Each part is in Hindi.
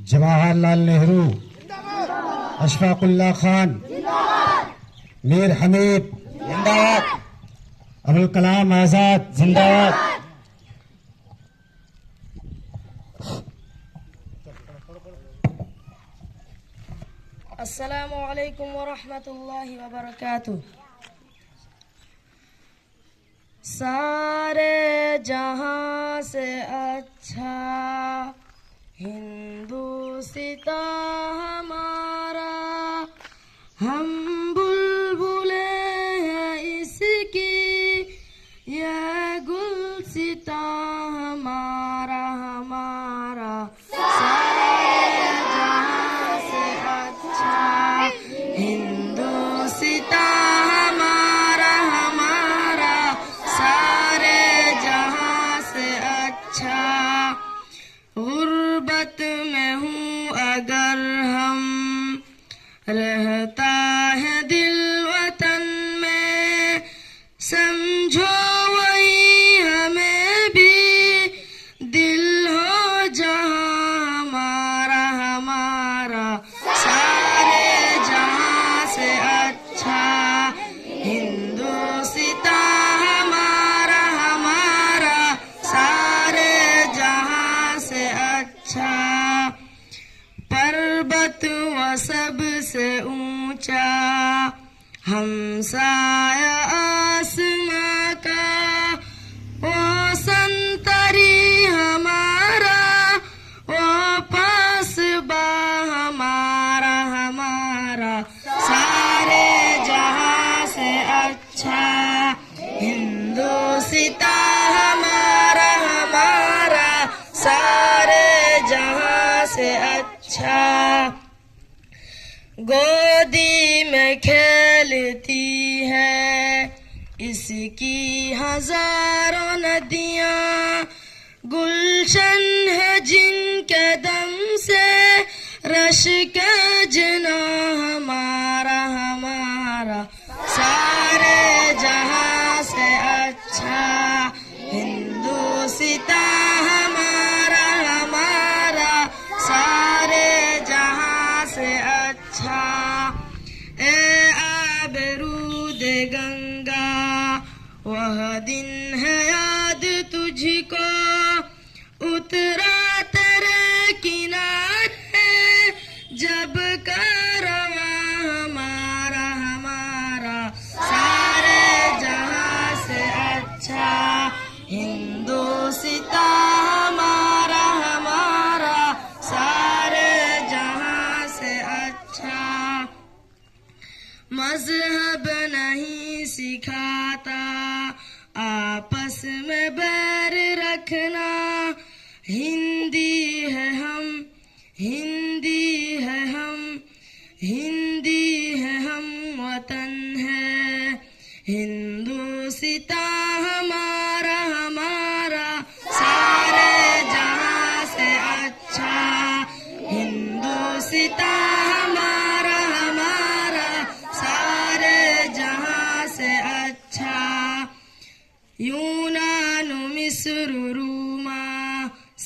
जवाहरलाल नेहरू, अशफाकुल्ला खान, मीर हमीद जिंदाबाद, अबुल कलाम आजाद जिंदाबाद। अस्सलामु अलैकुम वरहमतुल्लाहि वबरकातुह। सारे जहां से अच्छा हिंदुस्तां हमारा, हम बुलबुले हैं इसकी, यह गुलसितां हमारा हमारा। सारे जहां से अच्छा हिंदुस्तां हमारा हमारा, सारे जहां से अच्छा। गुर्बत में हूँ अगर हम, रहता है दिल वतन में, समझो वही हमें भी दिल हो जहाँ हमारा हमारा। सारे जहाँ से अच्छा हिंदुस्तां हमारा हमारा, सारे जहाँ से अच्छा। पर्वत व सबसे ऊंचा हमसाया आसमां का, वो संतरी हमारा, वो पासबा हमारा हमारा। सारे जहां से अच्छा हिंदुस्तां हमारा हमारा, सारे जहां से अच्छा। गोदी में खेलती है इसकी हजारों नदियां, गुलशन है जिनके दम से रश का जना हमारा हमारा। सारे जहां से अच्छा हिंदुस्तां हमारा हमारा, सारे जहां से अच्छा। ए आबरूद गंगा वह दिन है याद तुझको, उतरा तेरे किनारे जब कारवां हमारा हमारा। सारे जहां से अच्छा हिंदुस्तां हमारा हमारा, सारे जहां से अच्छा। मजहब नहीं सिखाता आपस में बैर रखना, हिंदी है हम, हिंदी है हम, हिंदी है हम, वतन है हिंदुस्तां हमारा हमारा। सारे जहां से अच्छा हिंदुस्तां हमारा हमारा, सारे जहां से अच्छा। यूनान मिस्र रूमा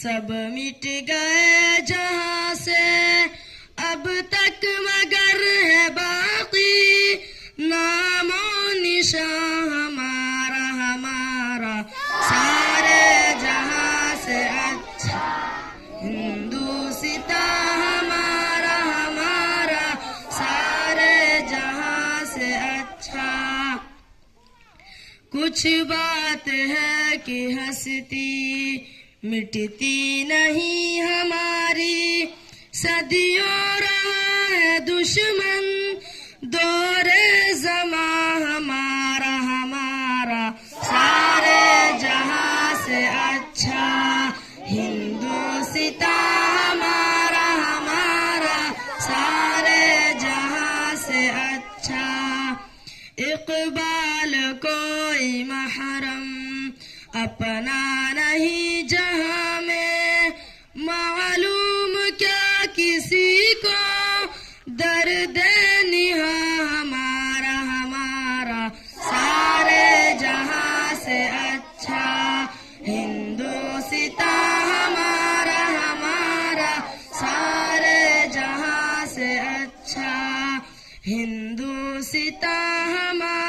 सब मिट गए जहां से, अब तक मगर है बाकी नामो निशान हमारा हमारा सारे जहां से अच्छा हिंदुस्ता हमारा हमारा सारे जहां से अच्छा। कुछ बात है कि हंसती मिटती नहीं हमारी, सदियों रहा है दुश्मन दौरे ज़मा हमारा हमारा सारे जहां से अच्छा हिंदुस्ता हमारा हमारा सारे जहां से अच्छा। इकबाल कोई महरम अपना नहीं जहां में, मालूम क्या किसी को दर्द निहा हमारा हमारा सारे जहां से अच्छा हिंदुस्ता हमारा हमारा सारे जहां से अच्छा हिंदुस्ता हमारा